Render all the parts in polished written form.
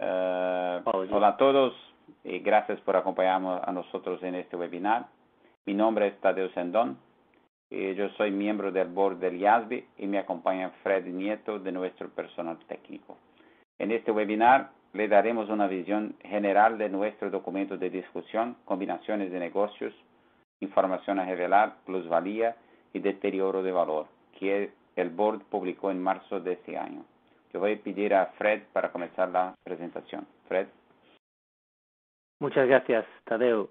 Apologies. Hola a todos y gracias por acompañarnos a nosotros en este webinar. Mi nombre es Tadeo Sendón y yo soy miembro del board del IASB y me acompaña Fred Nieto de nuestro personal técnico. En este webinar le daremos una visión general de nuestro documento de discusión, combinaciones de negocios, información a revelar, plusvalía y deterioro de valor, que el board publicó en marzo de este año. Yo voy a pedir a Fred para comenzar la presentación. Fred. Muchas gracias, Tadeo.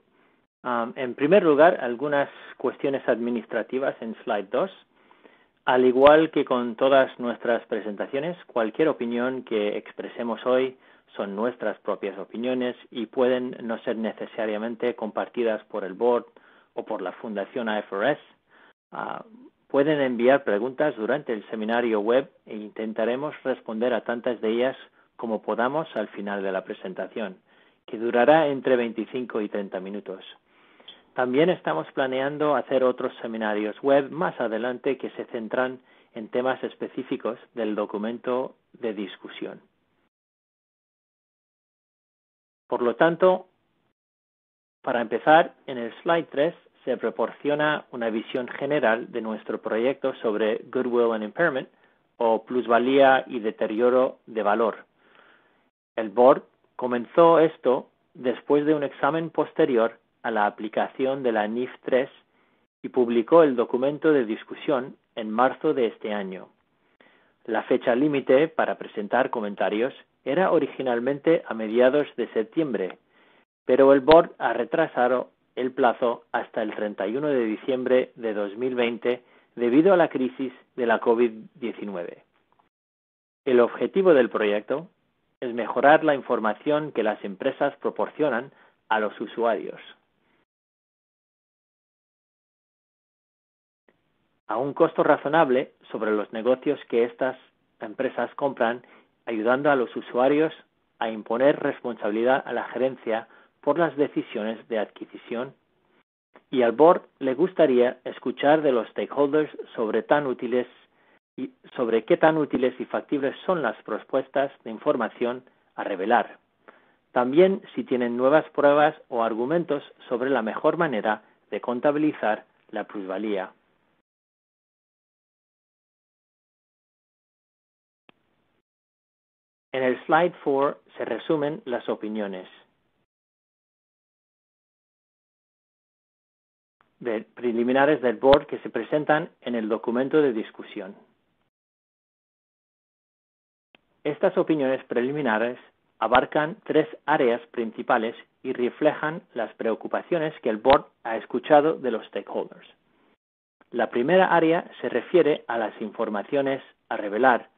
En primer lugar, algunas cuestiones administrativas en slide 2. Al igual que con todas nuestras presentaciones, cualquier opinión que expresemos hoy son nuestras propias opiniones y pueden no ser necesariamente compartidas por el board o por la Fundación IFRS. Pueden enviar preguntas durante el seminario web e intentaremos responder a tantas de ellas como podamos al final de la presentación, que durará entre 25 y 30 minutos. También estamos planeando hacer otros seminarios web más adelante que se centran en temas específicos del documento de discusión. Por lo tanto, para empezar, en el slide 3 se proporciona una visión general de nuestro proyecto sobre Goodwill and Impairment, o plusvalía y deterioro de valor. El board comenzó esto después de un examen posterior a la aplicación de la NIF 3 y publicó el documento de discusión en marzo de este año. La fecha límite para presentar comentarios era originalmente a mediados de septiembre, pero el board ha retrasado el plazo hasta el 31 de diciembre de 2020 debido a la crisis de la COVID-19. El objetivo del proyecto es mejorar la información que las empresas proporcionan a los usuarios. A un costo razonable sobre los negocios que estas empresas compran, ayudando a los usuarios a imponer responsabilidad a la gerencia por las decisiones de adquisición. Y al board le gustaría escuchar de los stakeholders sobre qué tan útiles y factibles son las propuestas de información a revelar. También si tienen nuevas pruebas o argumentos sobre la mejor manera de contabilizar la plusvalía. En el slide 4 se resumen las opiniones preliminares del board que se presentan en el documento de discusión. Estas opiniones preliminares abarcan 3 áreas principales y reflejan las preocupaciones que el board ha escuchado de los stakeholders. La primera área se refiere a las informaciones a revelar.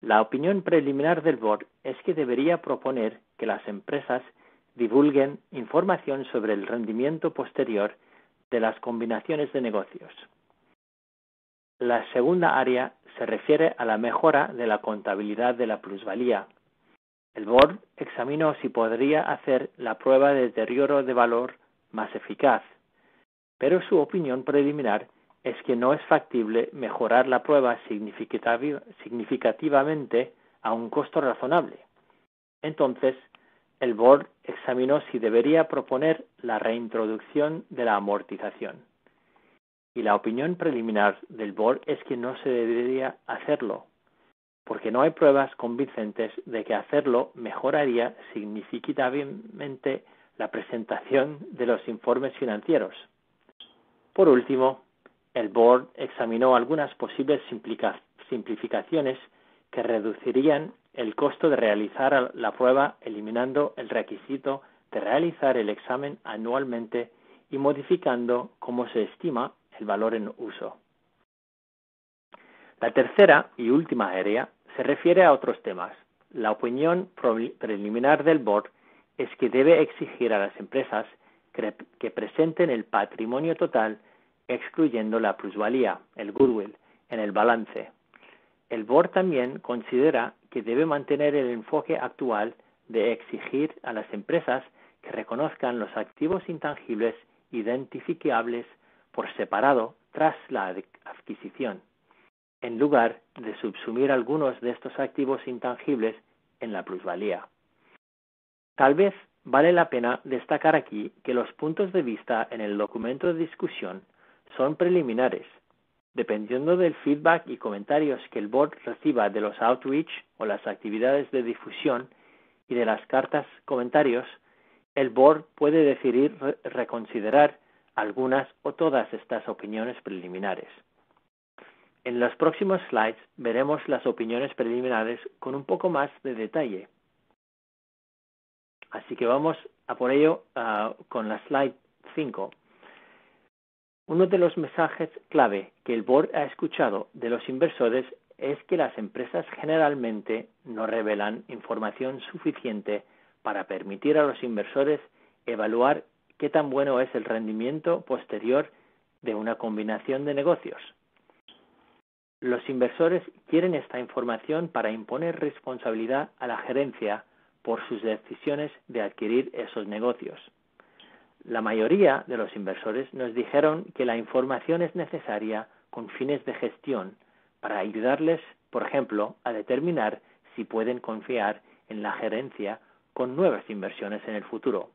La opinión preliminar del board es que debería proponer que las empresas divulguen información sobre el rendimiento posterior de las combinaciones de negocios. La segunda área se refiere a la mejora de la contabilidad de la plusvalía. El board examinó si podría hacer la prueba de deterioro de valor más eficaz, pero su opinión preliminar es que no es factible mejorar la prueba significativamente a un costo razonable. Entonces, el board examinó si debería proponer la reintroducción de la amortización. Y la opinión preliminar del board es que no se debería hacerlo, porque no hay pruebas convincentes de que hacerlo mejoraría significativamente la presentación de los informes financieros. Por último, el board examinó algunas posibles simplificaciones que reducirían el costo de realizar la prueba eliminando el requisito de realizar el examen anualmente y modificando cómo se estima el valor en uso. La tercera y última área se refiere a otros temas. La opinión preliminar del board es que debe exigir a las empresas que presenten el patrimonio total excluyendo la plusvalía, el goodwill, en el balance. El board también considera que debe mantener el enfoque actual de exigir a las empresas que reconozcan los activos intangibles identificables por separado tras la adquisición, en lugar de subsumir algunos de estos activos intangibles en la plusvalía. Tal vez vale la pena destacar aquí que los puntos de vista en el documento de discusión son preliminares. Dependiendo del feedback y comentarios que el board reciba de los outreach o las actividades de difusión y de las cartas comentarios, el board puede decidir reconsiderar algunas o todas estas opiniones preliminares. En los próximos slides veremos las opiniones preliminares con un poco más de detalle. Así que vamos a por ello con la slide 5. Uno de los mensajes clave que el board ha escuchado de los inversores es que las empresas generalmente no revelan información suficiente para permitir a los inversores evaluar qué tan bueno es el rendimiento posterior de una combinación de negocios. Los inversores quieren esta información para imponer responsabilidad a la gerencia por sus decisiones de adquirir esos negocios. La mayoría de los inversores nos dijeron que la información es necesaria con fines de gestión para ayudarles, por ejemplo, a determinar si pueden confiar en la gerencia con nuevas inversiones en el futuro.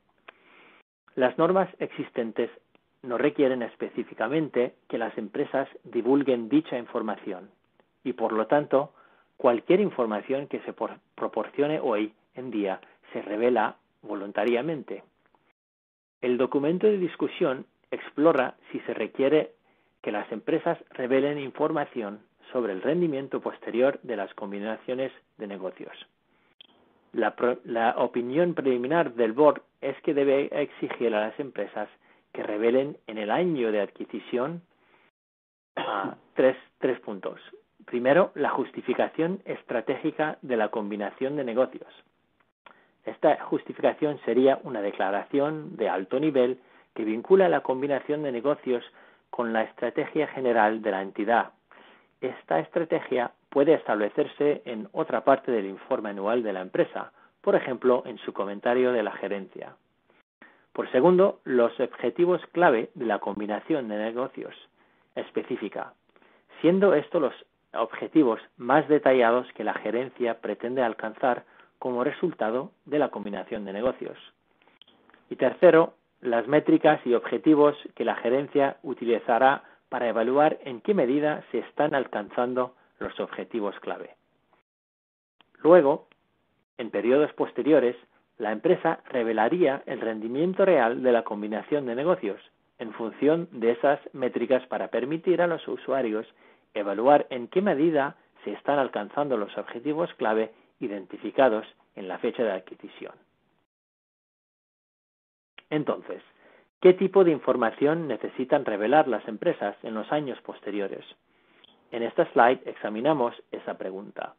Las normas existentes no requieren específicamente que las empresas divulguen dicha información y, por lo tanto, cualquier información que se proporcione hoy en día se revela voluntariamente. El documento de discusión explora si se requiere que las empresas revelen información sobre el rendimiento posterior de las combinaciones de negocios. La opinión preliminar del board es que debe exigir a las empresas que revelen en el año de adquisición tres puntos. Primero, la justificación estratégica de la combinación de negocios. Esta justificación sería una declaración de alto nivel que vincula la combinación de negocios con la estrategia general de la entidad. Esta estrategia puede establecerse en otra parte del informe anual de la empresa, por ejemplo, en su comentario de la gerencia. Por segundo, los objetivos clave de la combinación de negocios específica, siendo estos los objetivos más detallados que la gerencia pretende alcanzar como resultado de la combinación de negocios. Y tercero, las métricas y objetivos que la gerencia utilizará para evaluar en qué medida se están alcanzando los objetivos clave. Luego, en periodos posteriores, la empresa revelaría el rendimiento real de la combinación de negocios en función de esas métricas para permitir a los usuarios evaluar en qué medida se están alcanzando los objetivos clave identificados en la fecha de adquisición. Entonces, ¿qué tipo de información necesitan revelar las empresas en los años posteriores? En esta slide examinamos esa pregunta.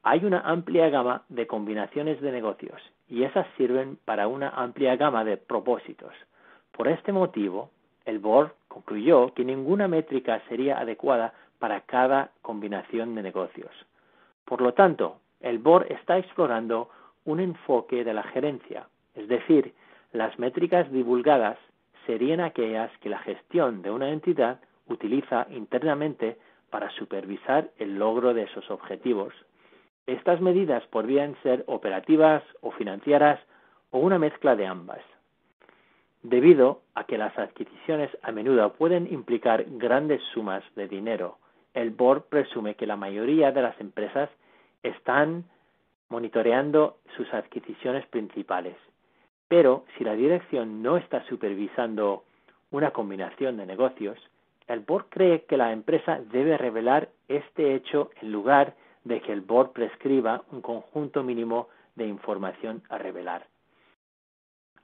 Hay una amplia gama de combinaciones de negocios y esas sirven para una amplia gama de propósitos. Por este motivo, el board concluyó que ninguna métrica sería adecuada para cada combinación de negocios. Por lo tanto, el board está explorando un enfoque de la gerencia, es decir, las métricas divulgadas serían aquellas que la gestión de una entidad utiliza internamente para supervisar el logro de esos objetivos. Estas medidas podrían ser operativas o financieras o una mezcla de ambas. Debido a que las adquisiciones a menudo pueden implicar grandes sumas de dinero, el board presume que la mayoría de las empresas están monitoreando sus adquisiciones principales. Pero si la dirección no está supervisando una combinación de negocios, el board cree que la empresa debe revelar este hecho en lugar de que el board prescriba un conjunto mínimo de información a revelar.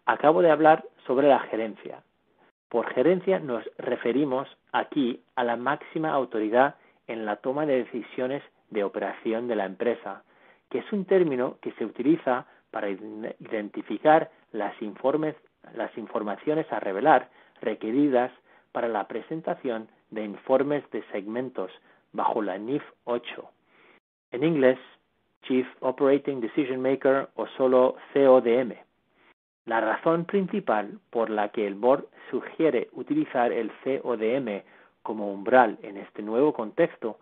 Acabo de hablar sobre la gerencia. Por gerencia nos referimos aquí a la máxima autoridad en la toma de decisiones de operación de la empresa, que es un término que se utiliza para identificar las informaciones a revelar requeridas para la presentación de informes de segmentos bajo la NIF 8. En inglés, Chief Operating Decision Maker o solo CODM. La razón principal por la que el board sugiere utilizar el CODM como umbral en este nuevo contexto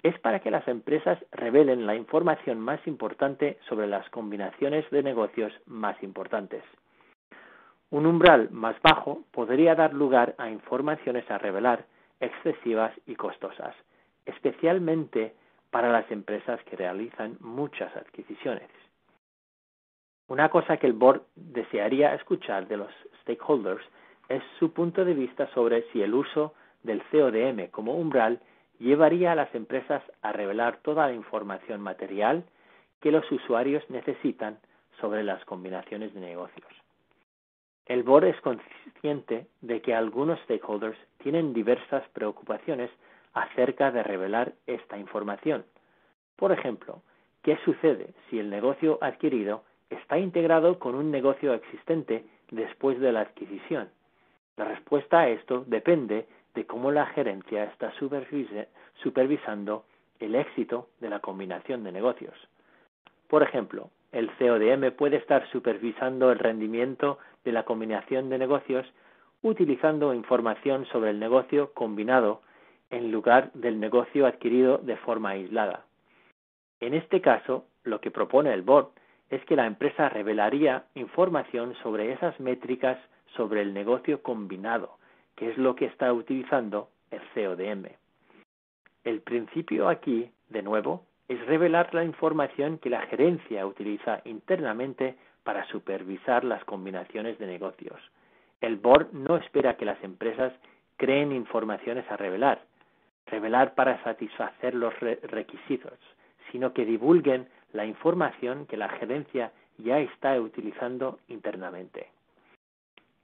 es para que las empresas revelen la información más importante sobre las combinaciones de negocios más importantes. Un umbral más bajo podría dar lugar a informaciones a revelar excesivas y costosas, especialmente para las empresas que realizan muchas adquisiciones. Una cosa que el board desearía escuchar de los stakeholders es su punto de vista sobre si el uso del CODM como umbral llevaría a las empresas a revelar toda la información material que los usuarios necesitan sobre las combinaciones de negocios. El board es consciente de que algunos stakeholders tienen diversas preocupaciones acerca de revelar esta información. Por ejemplo, ¿qué sucede si el negocio adquirido está integrado con un negocio existente después de la adquisición? La respuesta a esto depende de cómo la gerencia está supervisando el éxito de la combinación de negocios. Por ejemplo, el CODM puede estar supervisando el rendimiento de la combinación de negocios utilizando información sobre el negocio combinado en lugar del negocio adquirido de forma aislada. En este caso, lo que propone el board es que la empresa revelaría información sobre esas métricas sobre el negocio combinado, que es lo que está utilizando el CODM. El principio aquí, de nuevo, es revelar la información que la gerencia utiliza internamente para supervisar las combinaciones de negocios. El board no espera que las empresas creen informaciones a revelar para satisfacer los requisitos, sino que divulguen la información que la gerencia ya está utilizando internamente.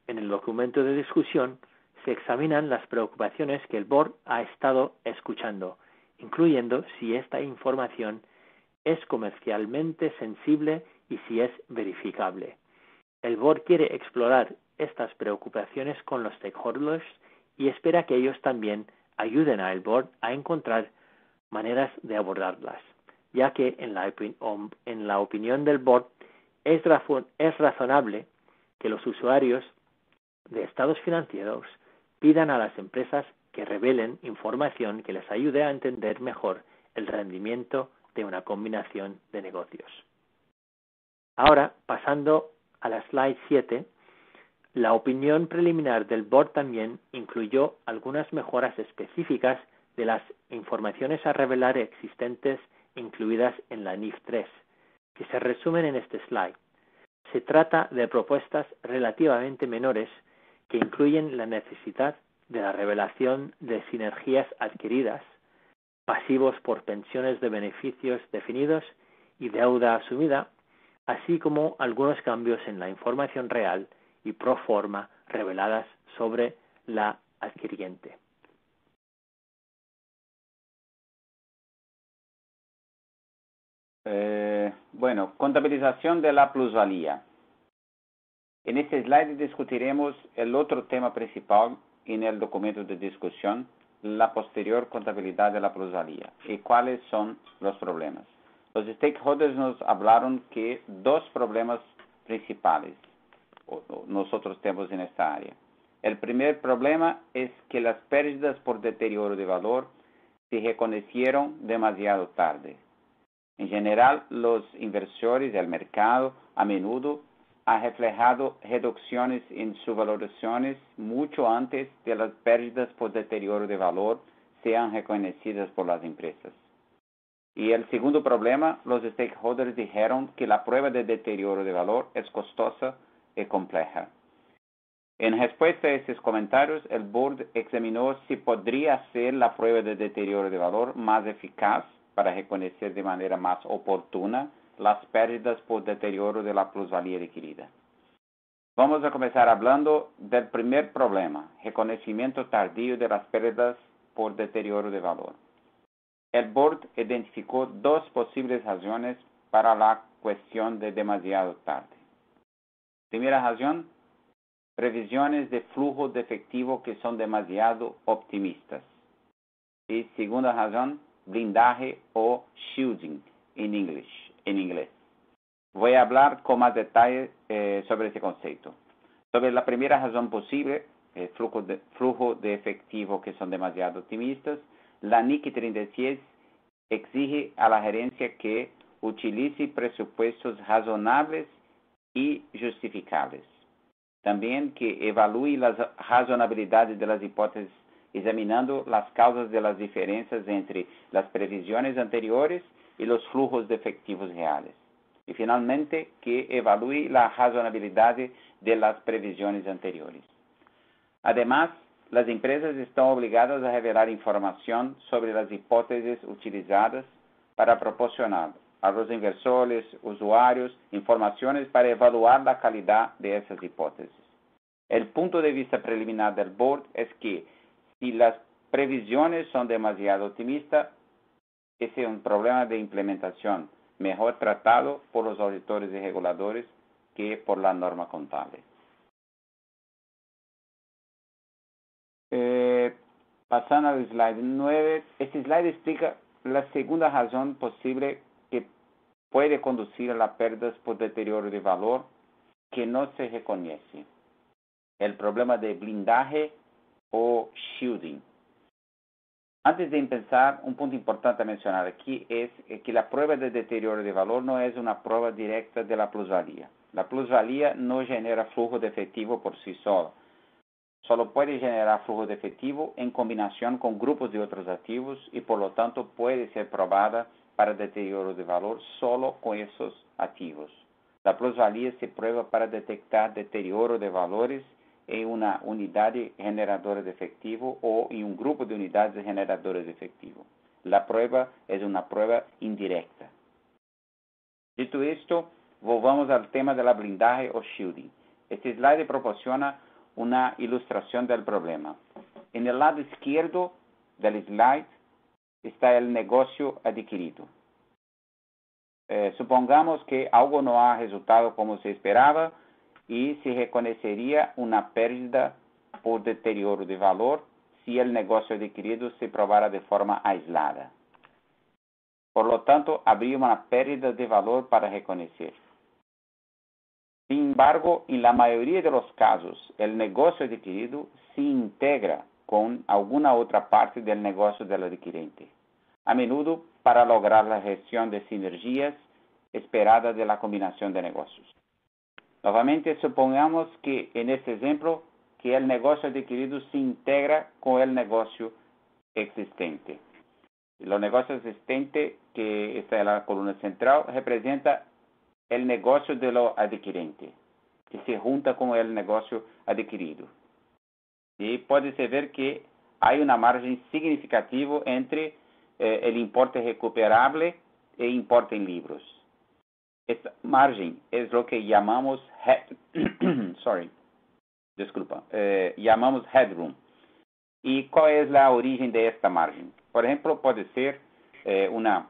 En el documento de discusión se examinan las preocupaciones que el board ha estado escuchando, incluyendo si esta información es comercialmente sensible y si es verificable. El board quiere explorar estas preocupaciones con los stakeholders y espera que ellos también ayuden al board a encontrar maneras de abordarlas, ya que en la opinión del board es razonable que los usuarios de estados financieros pidan a las empresas que revelen información que les ayude a entender mejor el rendimiento de una combinación de negocios. Ahora, pasando a la slide 7, la opinión preliminar del board también incluyó algunas mejoras específicas de las informaciones a revelar existentes incluidas en la NIF 3, que se resumen en este slide. Se trata de propuestas relativamente menores que incluyen la necesidad de la revelación de sinergias adquiridas, pasivos por pensiones de beneficios definidos y deuda asumida, así como algunos cambios en la información real y pro forma reveladas sobre la adquiriente. Bueno, contabilización de la plusvalía. En este slide discutiremos el otro tema principal en el documento de discusión, la posterior contabilidad de la plusvalía y cuáles son los problemas. Los stakeholders nos hablaron que dos problemas principales nosotros tenemos en esta área. El primer problema es que las pérdidas por deterioro de valor se reconocieron demasiado tarde. En general, los inversores del mercado a menudo han reflejado reducciones en sus valoraciones mucho antes de las pérdidas por deterioro de valor sean reconocidas por las empresas. Y el segundo problema, los stakeholders dijeron que la prueba de deterioro de valor es costosa y compleja. En respuesta a estos comentarios, el board examinó si podría ser la prueba de deterioro de valor más eficaz para reconocer de manera más oportuna las pérdidas por deterioro de la plusvalía adquirida. Vamos a comenzar hablando del primer problema, reconocimiento tardío de las pérdidas por deterioro de valor. El board identificó dos posibles razones para la cuestión de demasiado tarde. Primera razón, previsiones de flujo de efectivo que son demasiado optimistas. Y segunda razón, blindaje o shielding en inglés. Voy a hablar con más detalle sobre ese concepto. Sobre la primera razón posible, flujo de efectivo que son demasiado optimistas, la NIC 36 exige a la gerencia que utilice presupuestos razonables y justificables. También que evalúe las razonabilidades de las hipótesis examinando las causas de las diferencias entre las previsiones anteriores y los flujos de efectivos reales. Y finalmente, que evalúe la razonabilidad de las previsiones anteriores. Además, las empresas están obligadas a revelar información sobre las hipótesis utilizadas para proporcionar a los inversores, usuarios, informaciones para evaluar la calidad de esas hipótesis. El punto de vista preliminar del board es que si las previsiones son demasiado optimistas, ese es un problema de implementación, mejor tratado por los auditores y reguladores que por la norma contable. Pasando al slide 9, este slide explica la segunda razón posible que puede conducir a las pérdidas por deterioro de valor que no se reconoce. El problema de blindaje o shielding. Antes de empezar, un punto importante a mencionar aquí es que la prueba de deterioro de valor no es una prueba directa de la plusvalía. La plusvalía no genera flujo de efectivo por sí sola. Solo puede generar flujo de efectivo en combinación con grupos de otros activos y por lo tanto puede ser probada para deterioro de valor solo con esos activos. La plusvalía se prueba para detectar deterioro de valores en una unidad generadora de efectivo o en un grupo de unidades generadoras de efectivo. La prueba es una prueba indirecta. Dicho esto, volvamos al tema de la blindaje o shielding. Este slide proporciona una ilustración del problema. En el lado izquierdo del slide está el negocio adquirido. Supongamos que algo no ha resultado como se esperaba y se reconocería una pérdida por deterioro de valor si el negocio adquirido se probara de forma aislada. Por lo tanto, habría una pérdida de valor para reconocer. Sin embargo, en la mayoría de los casos, el negocio adquirido se integra con alguna otra parte del negocio del adquirente, a menudo para lograr la gestión de sinergias esperadas de la combinación de negocios. Novamente, supongamos que en este ejemplo, que el negocio adquirido se integra con el negocio existente. El negocio existente, que está en la columna central, representa el negocio de lo adquirente, que se junta con el negocio adquirido. Y puede ver que hay una margen significativa entre el importe recuperable e importe en libros. Esta margen es lo que llamamos llamamos headroom. ¿Y cuál es la origen de esta margen? Por ejemplo, puede ser una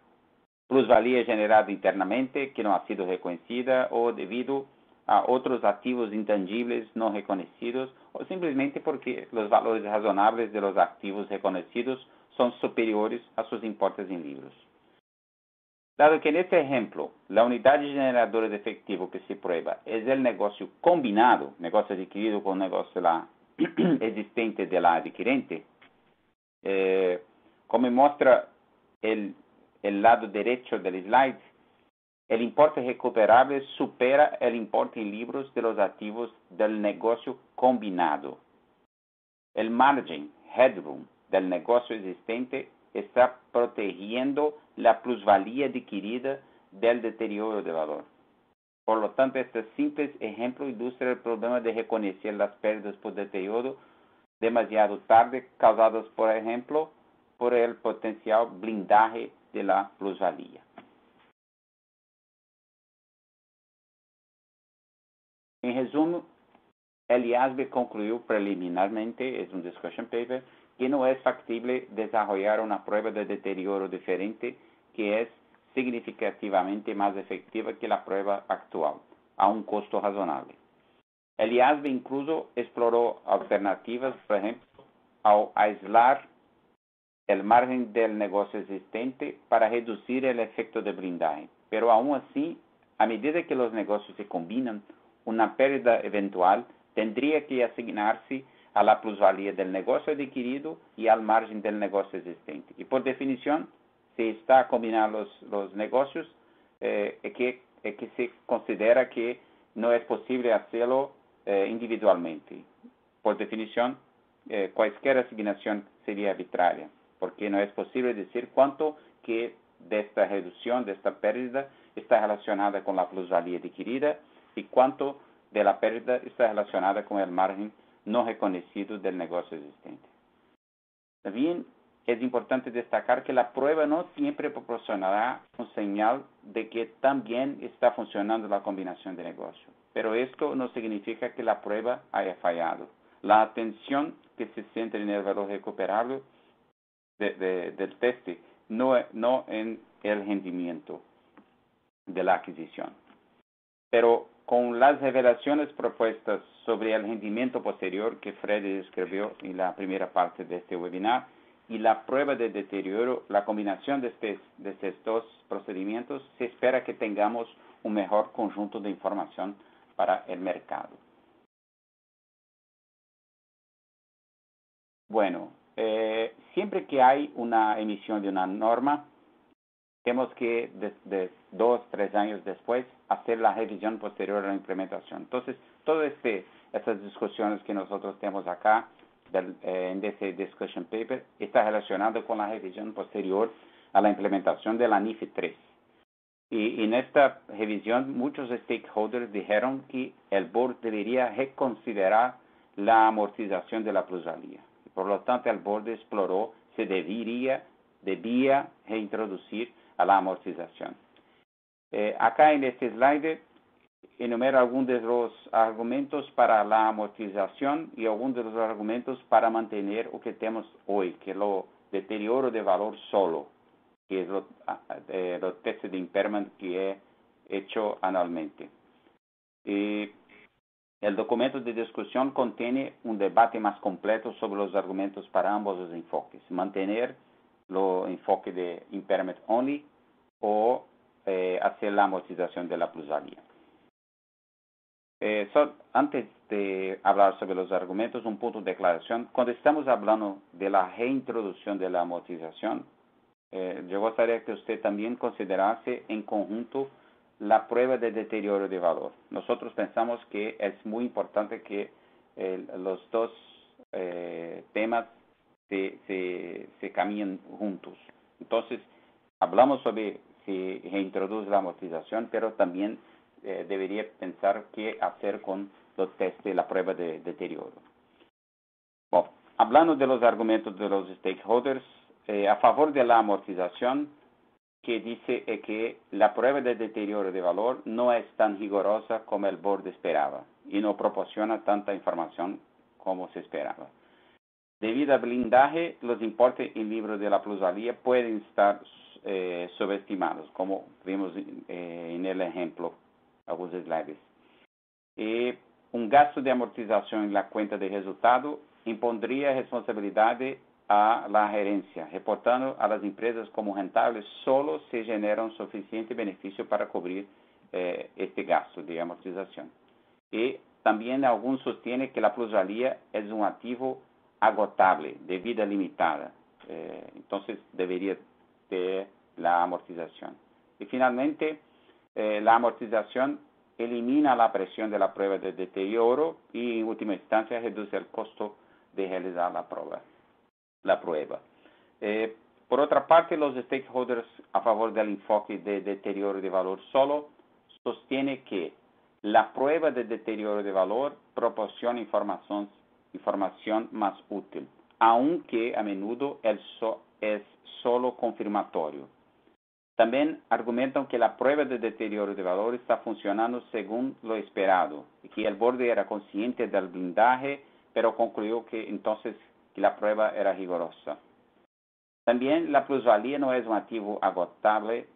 plusvalía generada internamente que no ha sido reconocida o debido a otros activos intangibles no reconocidos o simplemente porque los valores razonables de los activos reconocidos son superiores a sus importes en libros. Dado que en este ejemplo, la unidad generadora de efectivo que se prueba es el negocio combinado, negocio adquirido con negocio existente de la adquirente, como muestra el lado derecho del slide, el importe recuperable supera el importe en libros de los activos del negocio combinado. El margen, headroom, del negocio existente está protegiendo la plusvalía adquirida del deterioro de valor. Por lo tanto, este simple ejemplo ilustra el problema de reconocer las pérdidas por deterioro demasiado tarde causadas, por ejemplo, por el potencial blindaje de la plusvalía. En resumen, el IASB concluyó preliminarmente, es un discussion paper, que no es factible desarrollar una prueba de deterioro diferente que es significativamente más efectiva que la prueba actual, a un costo razonable. El IASB incluso exploró alternativas, por ejemplo, al aislar el margen del negocio existente para reducir el efecto de blindaje. Pero aún así, a medida que los negocios se combinan, una pérdida eventual tendría que asignarse a la plusvalía del negocio adquirido y al margen del negocio existente. Y por definición, se está a combinar los negocios, es que se considera que no es posible hacerlo individualmente. Por definición, cualquier asignación sería arbitraria, porque no es posible decir cuánto que de esta reducción, de esta pérdida, está relacionada con la plusvalía adquirida y cuánto de la pérdida está relacionada con el margen no reconocido del negocio existente. También es importante destacar que la prueba no siempre proporcionará un señal de que también está funcionando la combinación de negocio, pero esto no significa que la prueba haya fallado. La atención que se centra en el valor recuperable del teste, no en el rendimiento de la adquisición. Pero con las revelaciones propuestas sobre el rendimiento posterior que Freddy describió en la primera parte de este webinar y la prueba de deterioro, la combinación de estos dos procedimientos, se espera que tengamos un mejor conjunto de información para el mercado. Bueno, siempre que hay una emisión de una norma, tenemos que, de 2 o 3 años después, hacer la revisión posterior a la implementación. Entonces, todas estas discusiones que nosotros tenemos acá, en este discussion paper, está relacionado con la revisión posterior a la implementación de la NIF 3. Y en esta revisión, muchos stakeholders dijeron que el board debería reconsiderar la amortización de la plusvalía. Por lo tanto, el board exploró si debía reintroducir a la amortización. Acá en este slide enumero algunos de los argumentos para la amortización y algunos de los argumentos para mantener lo que tenemos hoy, que es lo deterioro de valor solo, que es los testes de impairment que he hecho anualmente. El documento de discusión contiene un debate más completo sobre los argumentos para ambos los enfoques. Mantener el enfoque de impairment only o hacer la amortización de la plusvalía. Antes de hablar sobre los argumentos, un punto de aclaración. Cuando estamos hablando de la reintroducción de la amortización, yo gustaría que usted también considerase en conjunto la prueba de deterioro de valor. Nosotros pensamos que es muy importante que los dos temas se caminen juntos. Entonces, hablamos sobre si reintroduce la amortización, pero también debería pensar qué hacer con los test de la prueba de deterioro. Bueno, hablando de los argumentos de los stakeholders, a favor de la amortización, que dice que la prueba de deterioro de valor no es tan rigurosa como el board esperaba y no proporciona tanta información como se esperaba. Debido al blindaje, los importes en libro de la plusvalía pueden estar subestimados, como vimos en el ejemplo, algunos slides. Un gasto de amortización en la cuenta de resultado impondría responsabilidad a la gerencia, reportando a las empresas como rentables solo se genera un suficiente beneficio para cubrir este gasto de amortización. Y también algunos sostienen que la plusvalía es un activo agotable, de vida limitada. Entonces, debería ter la amortización. Y finalmente, la amortización elimina la presión de la prueba de deterioro y, en última instancia, reduce el costo de realizar la prueba. Por otra parte, los stakeholders a favor del enfoque de deterioro de valor solo sostienen que la prueba de deterioro de valor proporciona información más útil, aunque a menudo es solo confirmatorio. También argumentan que la prueba de deterioro de valor está funcionando según lo esperado y que el board era consciente del blindaje, pero concluyó que entonces que la prueba era rigurosa. También la plusvalía no es un activo agotable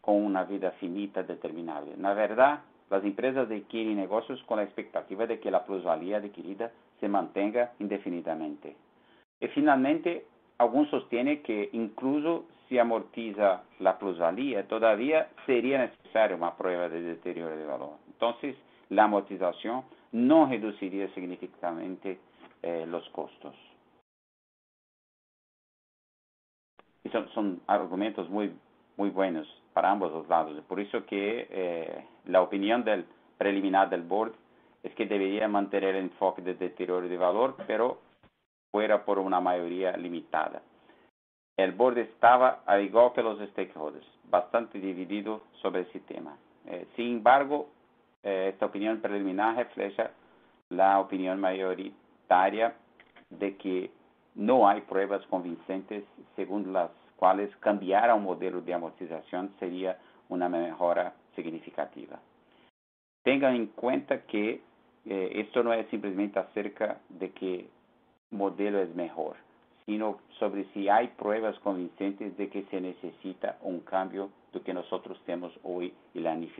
con una vida finita determinable. La verdad, las empresas adquieren negocios con la expectativa de que la plusvalía adquirida se mantenga indefinidamente. Y finalmente, algunos sostienen que incluso si amortiza la plusvalía, todavía sería necesaria una prueba de deterioro de valor. Entonces, la amortización no reduciría significativamente los costos. son argumentos muy buenos para ambos los lados. Por eso que la opinión preliminar del board es que debería mantener el enfoque de deterioro de valor, pero fuera por una mayoría limitada. El board estaba, al igual que los stakeholders, bastante dividido sobre ese tema. Sin embargo, esta opinión preliminar refleja la opinión mayoritaria de que no hay pruebas convincentes según las cuales cambiar a un modelo de amortización sería una mejora significativa. Tengan en cuenta que esto no es simplemente acerca de que modelo es mejor, sino sobre si hay pruebas convincentes de que se necesita un cambio de que nosotros tenemos hoy en la NIF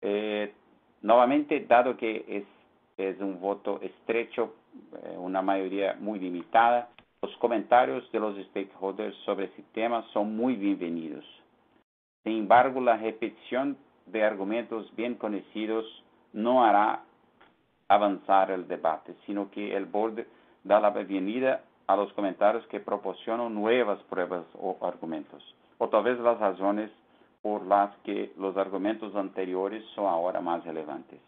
3. Nuevamente, dado que es un voto estrecho, una mayoría muy limitada, los comentarios de los stakeholders sobre este tema son muy bienvenidos. Sin embargo, la repetición de argumentos bien conocidos no hará avanzar el debate, sino que el board da la bienvenida a los comentarios que proporcionan nuevas pruebas o argumentos, o tal vez las razones por las que los argumentos anteriores son ahora más relevantes.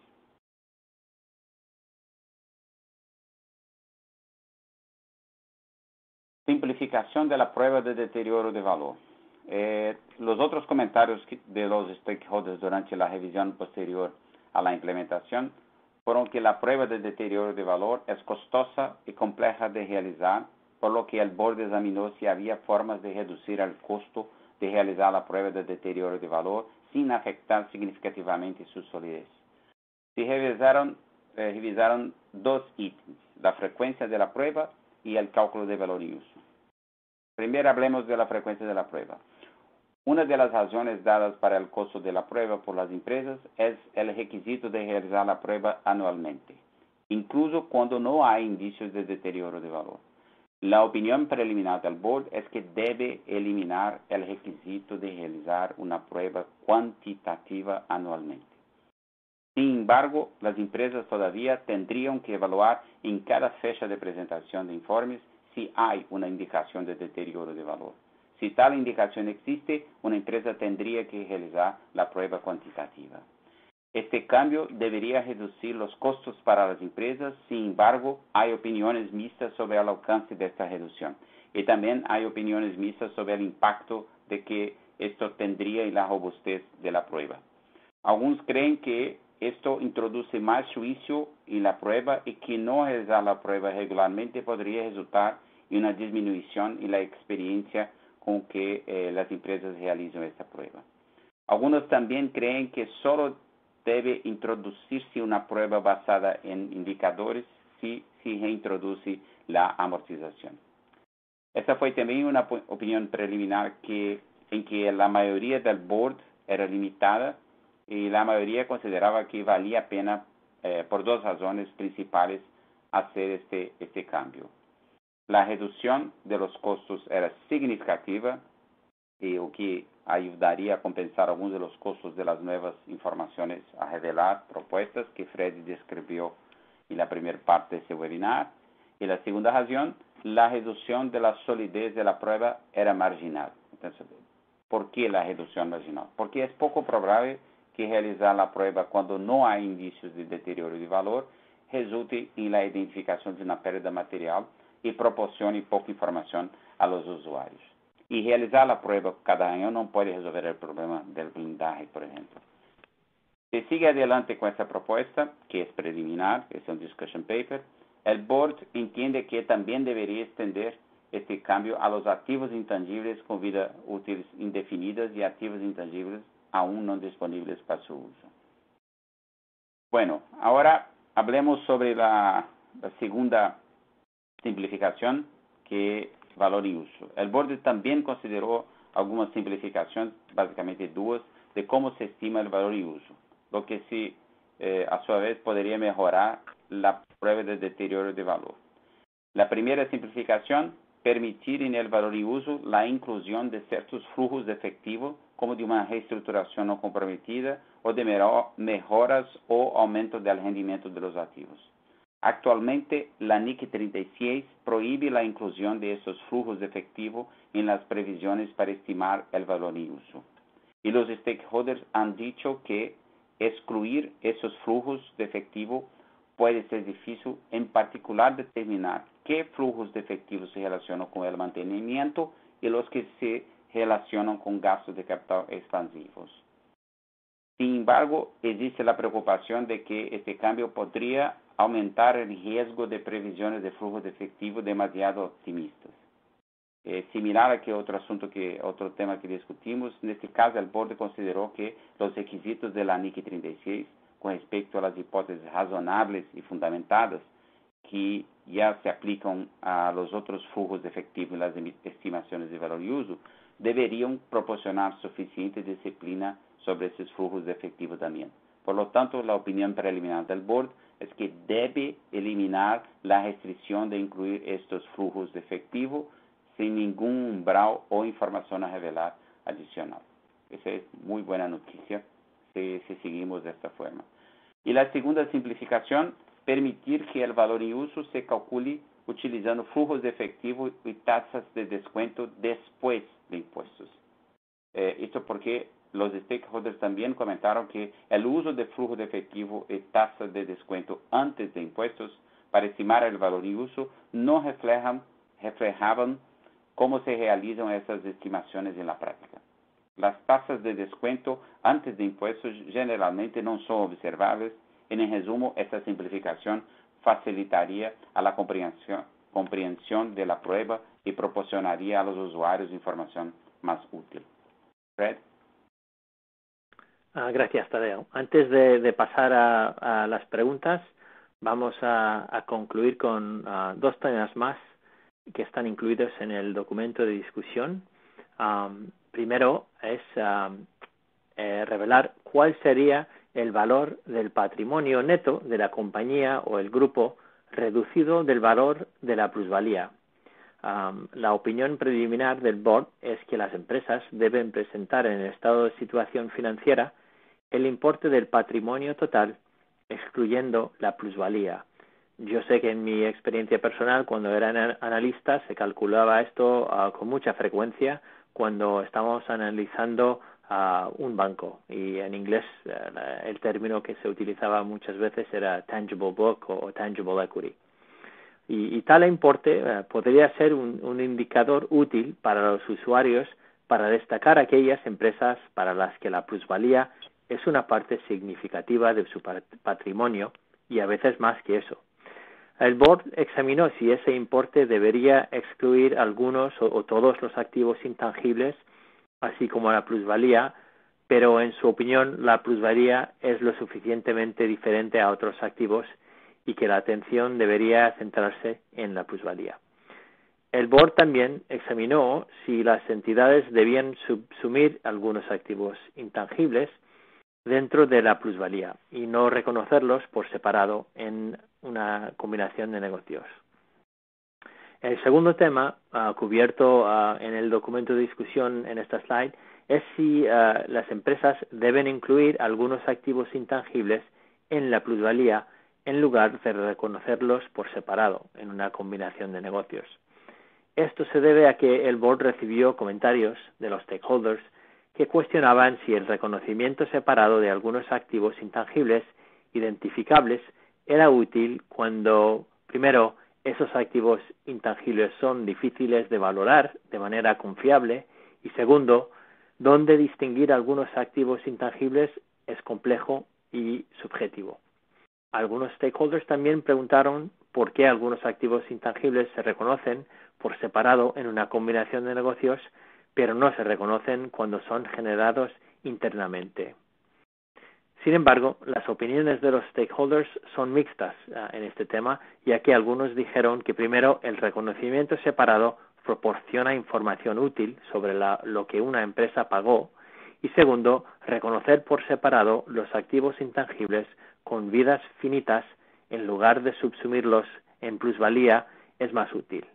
Simplificación de la prueba de deterioro de valor. Los otros comentarios de los stakeholders durante la revisión posterior a la implementación fueron que la prueba de deterioro de valor es costosa y compleja de realizar, por lo que el board examinó si había formas de reducir el costo de realizar la prueba de deterioro de valor sin afectar significativamente su solidez. Se revisaron dos ítems, la frecuencia de la prueba y el cálculo de valor y uso. Primero hablemos de la frecuencia de la prueba. Una de las razones dadas para el costo de la prueba por las empresas es el requisito de realizar la prueba anualmente, incluso cuando no hay indicios de deterioro de valor. La opinión preliminar del board es que debe eliminar el requisito de realizar una prueba cuantitativa anualmente. Sin embargo, las empresas todavía tendrían que evaluar en cada fecha de presentación de informes si hay una indicación de deterioro de valor. Si tal indicación existe, una empresa tendría que realizar la prueba cuantitativa. Este cambio debería reducir los costos para las empresas, sin embargo, hay opiniones mixtas sobre el alcance de esta reducción. Y también hay opiniones mixtas sobre el impacto de que esto tendría en la robustez de la prueba. Algunos creen que esto introduce más juicio en la prueba y que no realizar la prueba regularmente podría resultar en una disminución en la experiencia con que las empresas realizan esta prueba. Algunos también creen que solo debe introducirse una prueba basada en indicadores si se reintroduce la amortización. Esta fue también una opinión preliminar en que la mayoría del board era limitada y la mayoría consideraba que valía pena por dos razones principales hacer este cambio. La reducción de los costos era significativa, o que ayudaría a compensar algunos de los costos de las nuevas informaciones a revelar propuestas que Freddy describió en la primera parte de ese webinar. Y la segunda razón, la reducción de la solidez de la prueba era marginal. Entonces, ¿por qué la reducción marginal? Porque es poco probable que realizar la prueba cuando no hay indicios de deterioro de valor resulte en la identificación de una pérdida material y proporcione poca información a los usuarios. Y realizar la prueba cada año no puede resolver el problema del blindaje, por ejemplo. Se sigue adelante con esta propuesta, que es preliminar, es un discussion paper. El board entiende que también debería extender este cambio a los activos intangibles con vida útil indefinidas y activos intangibles aún no disponibles para su uso. Bueno, ahora hablemos sobre la segunda simplificación, que valor y uso. El board también consideró algunas simplificaciones, básicamente dos, de cómo se estima el valor y uso, lo que a su vez podría mejorar la prueba de deterioro de valor. La primera simplificación, permitir en el valor y uso la inclusión de ciertos flujos de efectivo, como de una reestructuración no comprometida o de mejoras o aumento del rendimiento de los activos. Actualmente, la NIC 36 prohíbe la inclusión de estos flujos de efectivo en las previsiones para estimar el valor en uso. Y los stakeholders han dicho que excluir esos flujos de efectivo puede ser difícil, en particular determinar qué flujos de efectivo se relacionan con el mantenimiento y los que se relacionan con gastos de capital expansivos. Sin embargo, existe la preocupación de que este cambio podría aumentar el riesgo de previsiones de flujo de efectivo demasiado optimistas. Similar a que otro tema que discutimos, en este caso el board consideró que los requisitos de la NIC 36 con respecto a las hipótesis razonables y fundamentadas que ya se aplican a los otros flujos de efectivo en las estimaciones de valor y uso, deberían proporcionar suficiente disciplina sobre esos flujos de efectivo también. Por lo tanto, la opinión preliminar del board es que debe eliminar la restricción de incluir estos flujos de efectivo sin ningún umbral o información a revelar adicional. Esa es muy buena noticia si seguimos de esta forma. Y la segunda simplificación, permitir que el valor en uso se calcule utilizando flujos de efectivo y tasas de descuento después de impuestos. Esto porque los stakeholders también comentaron que el uso de flujo de efectivo y tasas de descuento antes de impuestos para estimar el valor en uso no reflejaban cómo se realizan esas estimaciones en la práctica. Las tasas de descuento antes de impuestos generalmente no son observables. En resumen, esta simplificación facilitaría a la comprensión de la prueba y proporcionaría a los usuarios información más útil. Fred. Gracias, Tadeo. Antes de pasar a las preguntas, vamos a concluir con dos temas más que están incluidos en el documento de discusión. Primero es revelar cuál sería el valor del patrimonio neto de la compañía o el grupo reducido del valor de la plusvalía. La opinión preliminar del board es que las empresas deben presentar en el estado de situación financiera el importe del patrimonio total, excluyendo la plusvalía. Yo sé que en mi experiencia personal, cuando era analista, se calculaba esto con mucha frecuencia cuando estamos analizando un banco. Y en inglés el término que se utilizaba muchas veces era tangible book o tangible equity. Y tal importe podría ser un indicador útil para los usuarios para destacar aquellas empresas para las que la plusvalía es una parte significativa de su patrimonio y a veces más que eso. El board examinó si ese importe debería excluir algunos o todos los activos intangibles, así como la plusvalía, pero en su opinión la plusvalía es lo suficientemente diferente a otros activos y que la atención debería centrarse en la plusvalía. El board también examinó si las entidades debían subsumir algunos activos intangibles dentro de la plusvalía y no reconocerlos por separado en una combinación de negocios. El segundo tema cubierto en el documento de discusión en esta slide es si las empresas deben incluir algunos activos intangibles en la plusvalía en lugar de reconocerlos por separado en una combinación de negocios. Esto se debe a que el board recibió comentarios de los stakeholders que cuestionaban si el reconocimiento separado de algunos activos intangibles identificables era útil cuando, primero, esos activos intangibles son difíciles de valorar de manera confiable y, segundo, dónde distinguir algunos activos intangibles es complejo y subjetivo. Algunos stakeholders también preguntaron por qué algunos activos intangibles se reconocen por separado en una combinación de negocios, pero no se reconocen cuando son generados internamente. Sin embargo, las opiniones de los stakeholders son mixtas en este tema, ya que algunos dijeron que primero el reconocimiento separado proporciona información útil sobre lo que una empresa pagó y segundo, reconocer por separado los activos intangibles con vidas finitas en lugar de subsumirlos en plusvalía es más útil.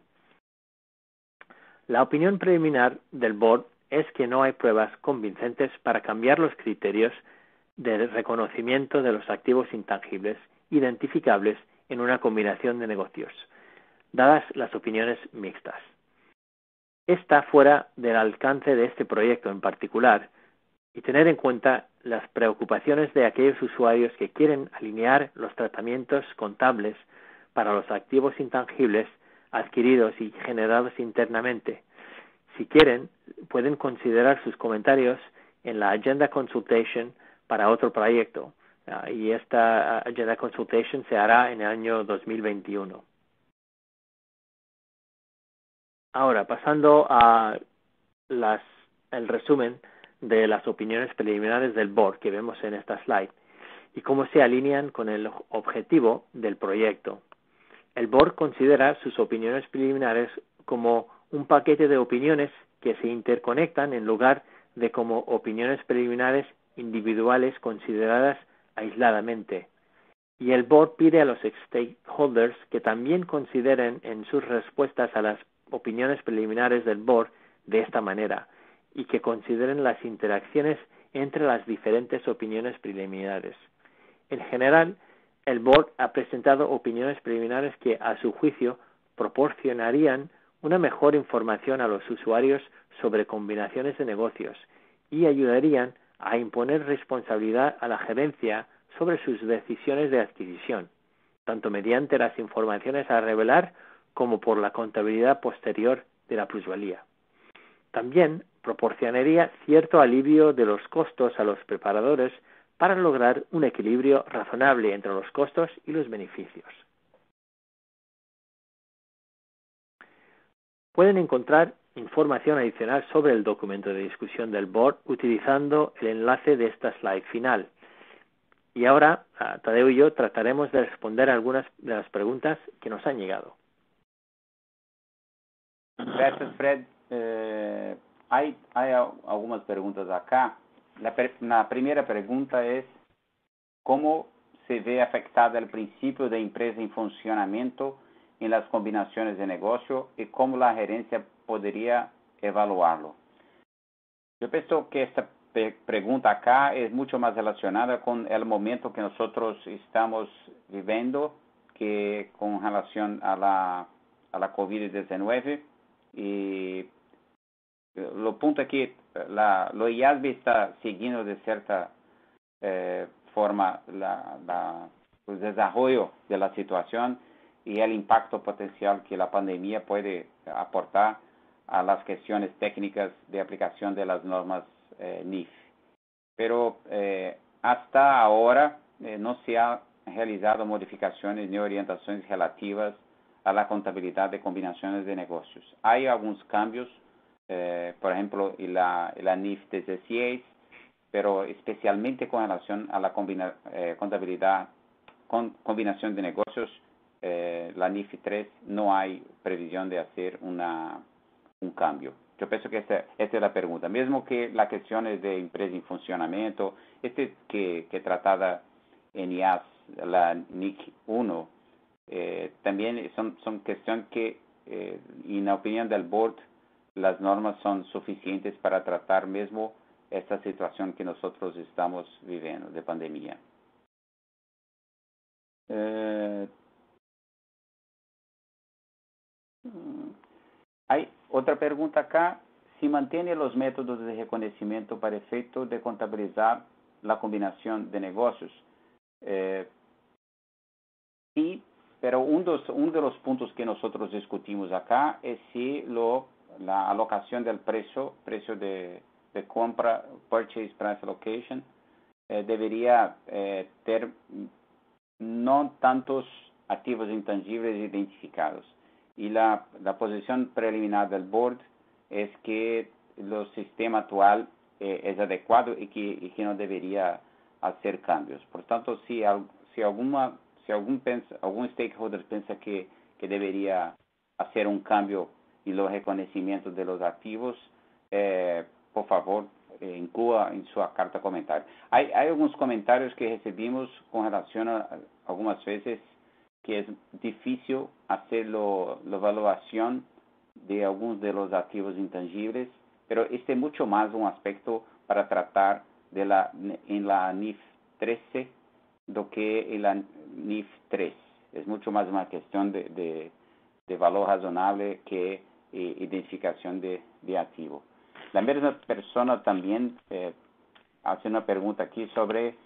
La opinión preliminar del board es que no hay pruebas convincentes para cambiar los criterios de reconocimiento de los activos intangibles identificables en una combinación de negocios, dadas las opiniones mixtas. Está fuera del alcance de este proyecto en particular y tener en cuenta las preocupaciones de aquellos usuarios que quieren alinear los tratamientos contables para los activos intangibles adquiridos y generados internamente. Si quieren, pueden considerar sus comentarios en la Agenda Consultation para otro proyecto, y esta Agenda Consultation se hará en el año 2021. Ahora, pasando a el resumen de las opiniones preliminares del Board que vemos en esta slide y cómo se alinean con el objetivo del proyecto. El Board considera sus opiniones preliminares como un paquete de opiniones que se interconectan en lugar de como opiniones preliminares individuales consideradas aisladamente. Y el Board pide a los stakeholders que también consideren en sus respuestas a las opiniones preliminares del Board de esta manera y que consideren las interacciones entre las diferentes opiniones preliminares. En general, el Board ha presentado opiniones preliminares que, a su juicio, proporcionarían una mejor información a los usuarios sobre combinaciones de negocios y ayudarían a imponer responsabilidad a la gerencia sobre sus decisiones de adquisición, tanto mediante las informaciones a revelar como por la contabilidad posterior de la plusvalía. También proporcionaría cierto alivio de los costos a los preparadores para lograr un equilibrio razonable entre los costos y los beneficios. Pueden encontrar información adicional sobre el documento de discusión del Board utilizando el enlace de esta slide final. Y ahora, Tadeo y yo trataremos de responder algunas de las preguntas que nos han llegado. Gracias, Fred. Hay algumas preguntas acá. La primera pregunta es, ¿cómo se ve afectada el principio de empresa en funcionamiento en las combinaciones de negocio y cómo la gerencia podría evaluarlo? Yo pienso que esta pregunta acá es mucho más relacionada con el momento que nosotros estamos viviendo que con relación a la COVID-19. Y lo punto es que lo IASB está siguiendo de cierta forma el desarrollo de la situación y el impacto potencial que la pandemia puede aportar a las cuestiones técnicas de aplicación de las normas NIF. Pero hasta ahora no se han realizado modificaciones ni orientaciones relativas a la contabilidad de combinaciones de negocios. Hay algunos cambios, por ejemplo, en la NIF 16, pero especialmente con relación a la contabilidad con combinación de negocios, la NIF 3 no hay previsión de hacer un cambio. Yo pienso que esta es la pregunta. Mismo que las cuestiones de empresa en funcionamiento, que tratada en IAS, la NIC 1, también son cuestiones que, en la opinión del Board, las normas son suficientes para tratar mismo esta situación que nosotros estamos viviendo de pandemia. Hay otra pregunta acá. Si mantiene los métodos de reconocimiento para efecto de contabilizar la combinación de negocios. Sí, pero uno de los puntos que nosotros discutimos acá es si la alocación del precio de compra, purchase price allocation, debería ter no tantos activos intangibles identificados. Y la posición preliminar del Board es que el sistema actual es adecuado y que no debería hacer cambios. Por tanto, si algún stakeholder piensa que debería hacer un cambio en los reconocimientos de los activos, por favor, incluya en su carta comentario. Hay algunos comentarios que recibimos con relación a algunas veces que es difícil hacer la evaluación de algunos de los activos intangibles, pero este es mucho más un aspecto para tratar en la NIF 13 do que en la NIF 3. Es mucho más una cuestión de valor razonable que identificación de activo. La misma persona también hace una pregunta aquí sobre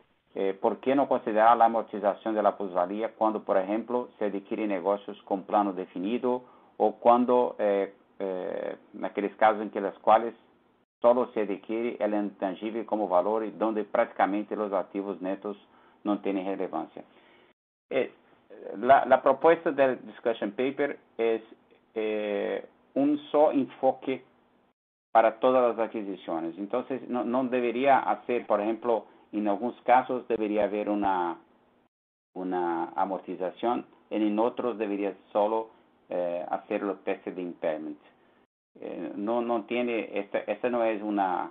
por qué no considerar la amortización de la plusvalía cuando, por ejemplo, se adquiere negocios con plano definido o cuando, en aquellos casos en que los cuales solo se adquiere el intangible como valor y donde prácticamente los activos netos no tienen relevancia. La propuesta del discussion paper es un solo enfoque para todas las adquisiciones. Entonces, no debería hacer, por ejemplo, en algunos casos debería haber una amortización, y en otros debería solo hacer los testes de impairment. No tiene, esta no es una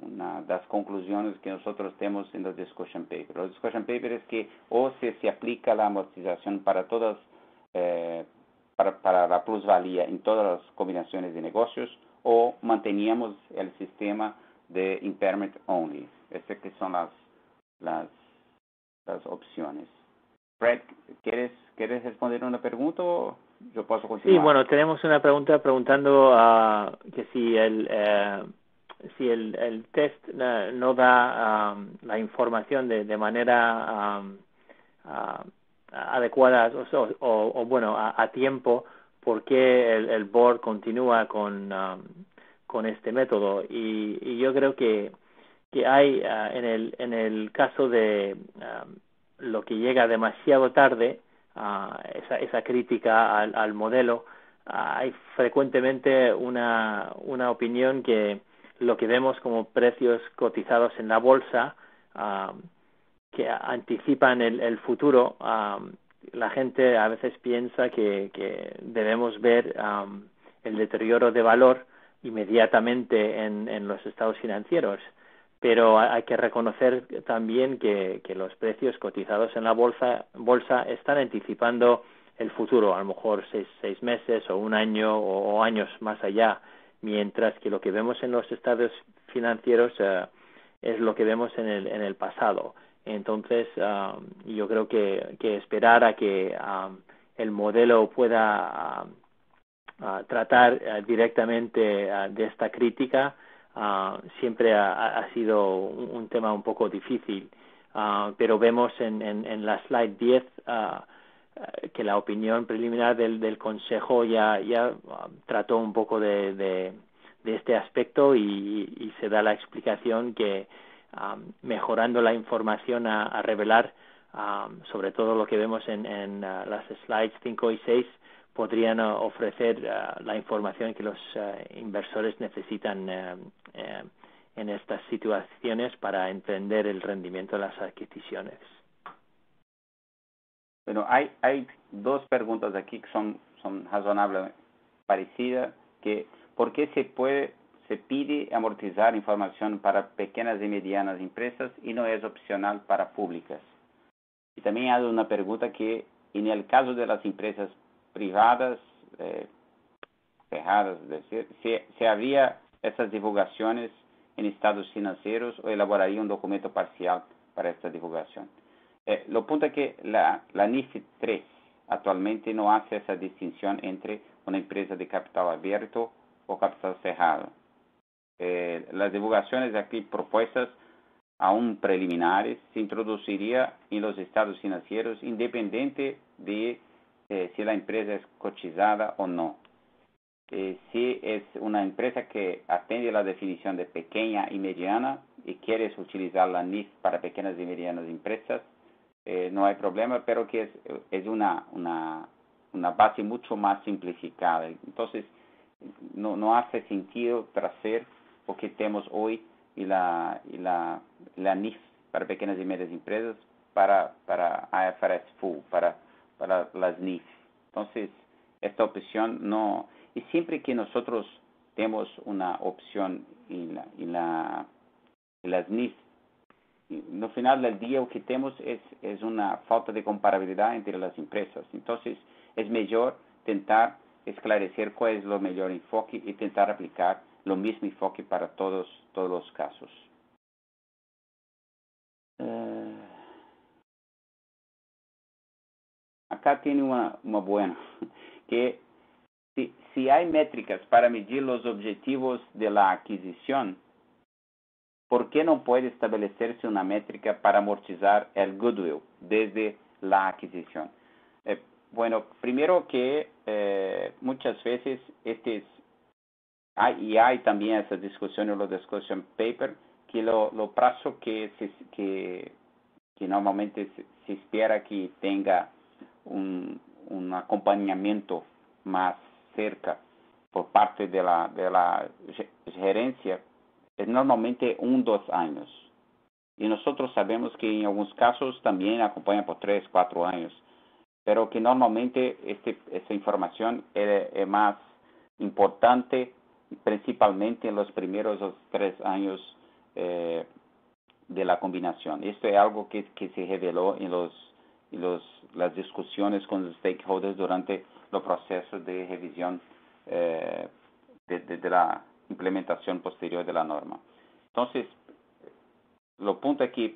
de las conclusiones que nosotros tenemos en el discussion paper. El discussion paper es que o se aplica la amortización para todas, para la plusvalía en todas las combinaciones de negocios, o manteníamos el sistema de impairment only. Estas que son las opciones. Fred, ¿quieres responder una pregunta o yo puedo continuar? Sí, bueno, tenemos una pregunta preguntando que si el test no da la información de manera adecuada o bueno, a tiempo, ¿por qué el board continúa con este método? Y yo creo que hay en el caso de lo que llega demasiado tarde, esa crítica al modelo, hay frecuentemente una opinión que lo que vemos como precios cotizados en la bolsa que anticipan el futuro, la gente a veces piensa que debemos ver el deterioro de valor inmediatamente en los estados financieros, pero hay que reconocer también que los precios cotizados en la bolsa están anticipando el futuro, a lo mejor seis meses o un año o años más allá, mientras que lo que vemos en los estados financieros es lo que vemos en el pasado. Entonces, yo creo que esperar a que el modelo pueda tratar directamente de esta crítica siempre ha sido un tema un poco difícil, pero vemos en la slide 10 que la opinión preliminar del Consejo ya trató un poco de este aspecto y se da la explicación que mejorando la información a revelar, sobre todo lo que vemos en las slides 5 y 6, podrían ofrecer la información que los inversores necesitan en estas situaciones para entender el rendimiento de las adquisiciones. Bueno, hay dos preguntas aquí que son razonablemente parecidas, que ¿por qué se pide amortizar información para pequeñas y medianas empresas y no es opcional para públicas? Y también hay una pregunta que en el caso de las empresas privadas cerradas, es decir, si habría esas divulgaciones en estados financieros o elaboraría un documento parcial para esta divulgación. Lo punto es que la NIF 3 actualmente no hace esa distinción entre una empresa de capital abierto o capital cerrado. Las divulgaciones aquí propuestas, aún preliminares, se introduciría en los estados financieros independiente de si la empresa es cotizada o no. Si es una empresa que atiende la definición de pequeña y mediana y quieres utilizar la NIF para pequeñas y medianas empresas, no hay problema, pero que es una base mucho más simplificada. Entonces, no hace sentido traer lo que tenemos hoy y la NIF para pequeñas y medianas empresas para IFRS Full, para las NIF. Entonces, esta opción no... Y siempre que nosotros tenemos una opción en las NIF, no final del día lo que tenemos es una falta de comparabilidad entre las empresas. Entonces, es mejor intentar esclarecer cuál es lo mejor enfoque y intentar aplicar lo mismo enfoque para todos los casos. acá tiene una buena, que si hay métricas para medir los objetivos de la adquisición, ¿por qué no puede establecerse una métrica para amortizar el goodwill desde la adquisición? Bueno, primero que muchas veces hay también esa discusión en los discussion paper, que lo plazo que normalmente se espera que tenga un acompañamiento más cerca por parte de la gerencia, es normalmente 2 años. Y nosotros sabemos que en algunos casos también acompaña por 3, 4 años. Pero que normalmente esa información es más importante, principalmente en los primeros 3 años de la combinación. Esto es algo que se reveló en las discusiones con los stakeholders durante los procesos de revisión de la implementación posterior de la norma. Entonces, lo punto es que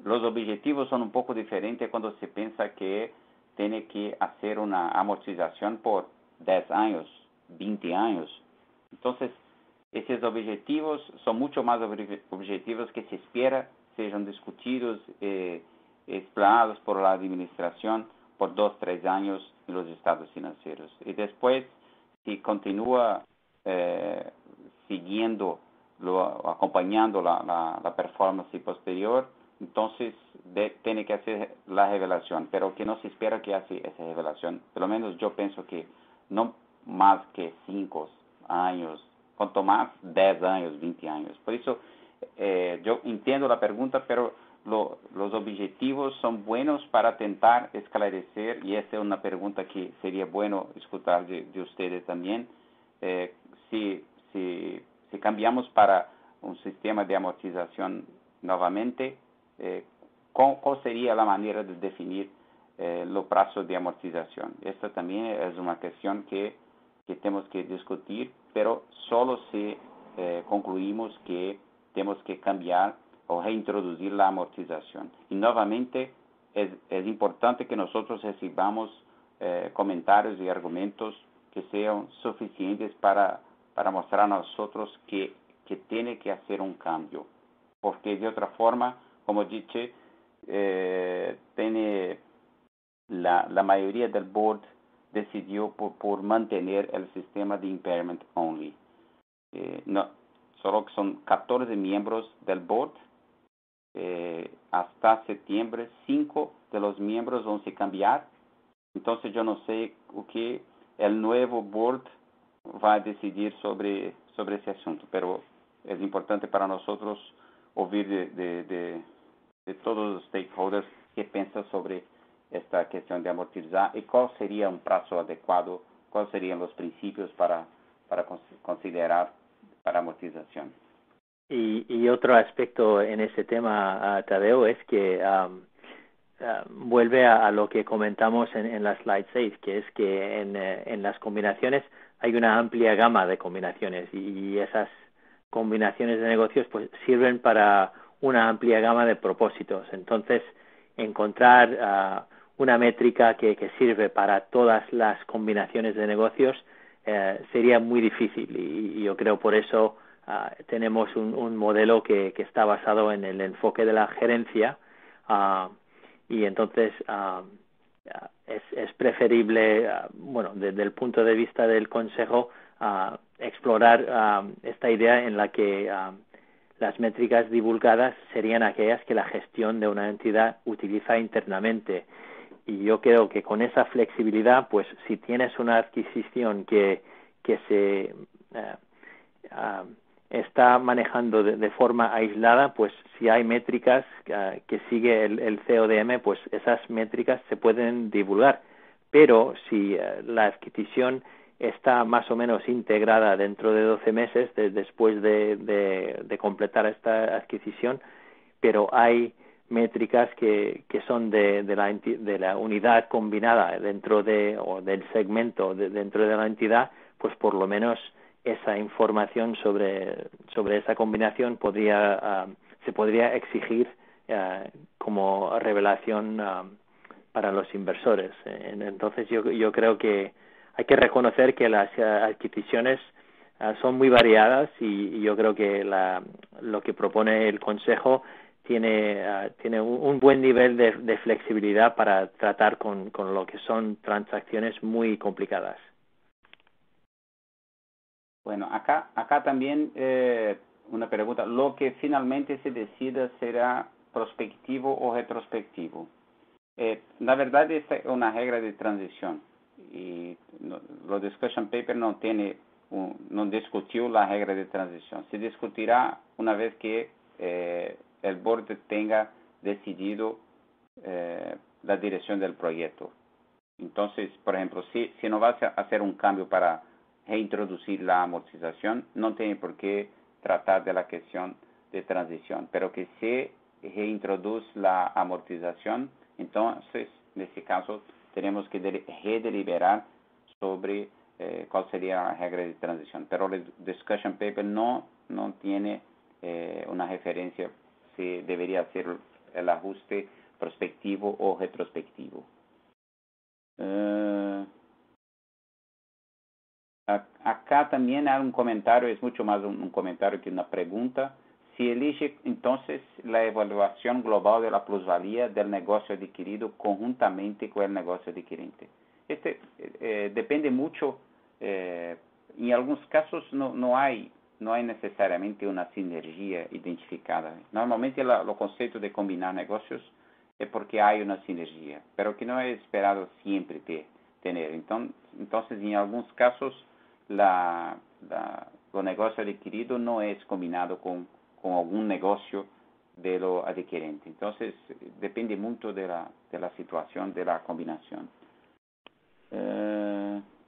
los objetivos son un poco diferentes cuando se piensa que tiene que hacer una amortización por 10 años, 20 años. Entonces, esos objetivos son mucho más objetivos que se espera sean discutidos, explanados por la administración por 2, 3 años en los estados financieros. Y después, si continúa acompañando la performance posterior, entonces tiene que hacer la revelación, pero que no se espera que haga esa revelación. Por lo menos yo pienso que no más que 5 años, cuanto más 10 años, 20 años. Por eso yo entiendo la pregunta, pero los objetivos son buenos para intentar esclarecer, y esa es una pregunta que sería bueno escuchar de ustedes también. Si cambiamos para un sistema de amortización nuevamente, ¿cuál sería la manera de definir los plazos de amortización? Esta también es una cuestión que tenemos que discutir, pero solo si concluimos que tenemos que cambiar o reintroducir la amortización. Y nuevamente es importante que nosotros recibamos comentarios y argumentos que sean suficientes para mostrar a nosotros que tiene que hacer un cambio, porque de otra forma, como dije, tiene la mayoría del board decidió por mantener el sistema de impairment only. Solo que son 14 miembros del board. Hasta septiembre, 5 de los miembros van a cambiar. Entonces yo no sé o que el nuevo board va a decidir sobre ese asunto, pero es importante para nosotros oír de todos los stakeholders que piensan sobre esta cuestión de amortizar y cuál sería un plazo adecuado, cuáles serían los principios para considerar para amortización. Y otro aspecto en ese tema, Tadeo, es que vuelve a lo que comentamos en la slide 6, que es que en las combinaciones hay una amplia gama de combinaciones y esas combinaciones de negocios pues sirven para una amplia gama de propósitos. Entonces, encontrar una métrica que sirve para todas las combinaciones de negocios sería muy difícil y yo creo por eso tenemos un modelo que está basado en el enfoque de la gerencia y entonces es preferible, desde el punto de vista del Consejo, explorar esta idea en la que las métricas divulgadas serían aquellas que la gestión de una entidad utiliza internamente. Y yo creo que con esa flexibilidad, pues si tienes una adquisición que se está manejando de forma aislada, pues si hay métricas que sigue el CODM, pues esas métricas se pueden divulgar. Pero si la adquisición está más o menos integrada dentro de 12 meses después de completar esta adquisición, pero hay métricas que son de la unidad combinada del segmento dentro de la entidad, pues por lo menos esa información sobre esa combinación se podría exigir como revelación para los inversores. Entonces yo creo que hay que reconocer que las adquisiciones son muy variadas y yo creo que lo que propone el Consejo tiene un buen nivel de flexibilidad para tratar con lo que son transacciones muy complicadas. Bueno, acá también una pregunta. ¿Lo que finalmente se decida será prospectivo o retrospectivo? La verdad es una regla de transición y los discussion paper no discutió la regla de transición. Se discutirá una vez que el board tenga decidido la dirección del proyecto. Entonces, por ejemplo, si no vas a hacer un cambio para reintroducir la amortización, no tiene por qué tratar de la cuestión de transición, pero que se reintroduce la amortización, entonces, en este caso, tenemos que redeliberar sobre cuál sería la regla de transición. Pero el discussion paper no tiene una referencia si debería ser el ajuste prospectivo o retrospectivo. Acá también hay un comentario, es mucho más un comentario que una pregunta. Si elige entonces la evaluación global de la plusvalía del negocio adquirido conjuntamente con el negocio adquirente. Depende mucho, en algunos casos no hay necesariamente una sinergia identificada. Normalmente el concepto de combinar negocios es porque hay una sinergia, pero que no es esperado siempre tener. Entonces, en algunos casos, lo negocio adquirido no es combinado con algún negocio de lo adquirente. Entonces, depende mucho de la situación de la combinación.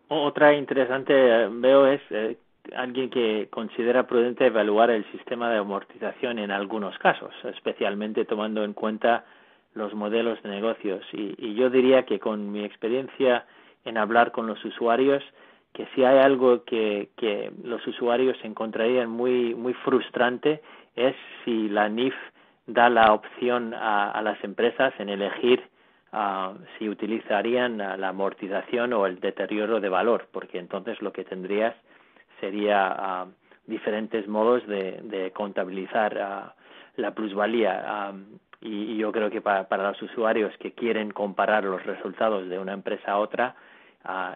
Otra interesante veo es alguien que considera prudente evaluar el sistema de amortización en algunos casos, especialmente tomando en cuenta los modelos de negocios. Y yo diría que con mi experiencia en hablar con los usuarios, que si hay algo que los usuarios encontrarían muy frustrante es si la NIF da la opción a las empresas en elegir si utilizarían la amortización o el deterioro de valor, porque entonces lo que tendrías sería diferentes modos de contabilizar la plusvalía. Y yo creo que para los usuarios que quieren comparar los resultados de una empresa a otra,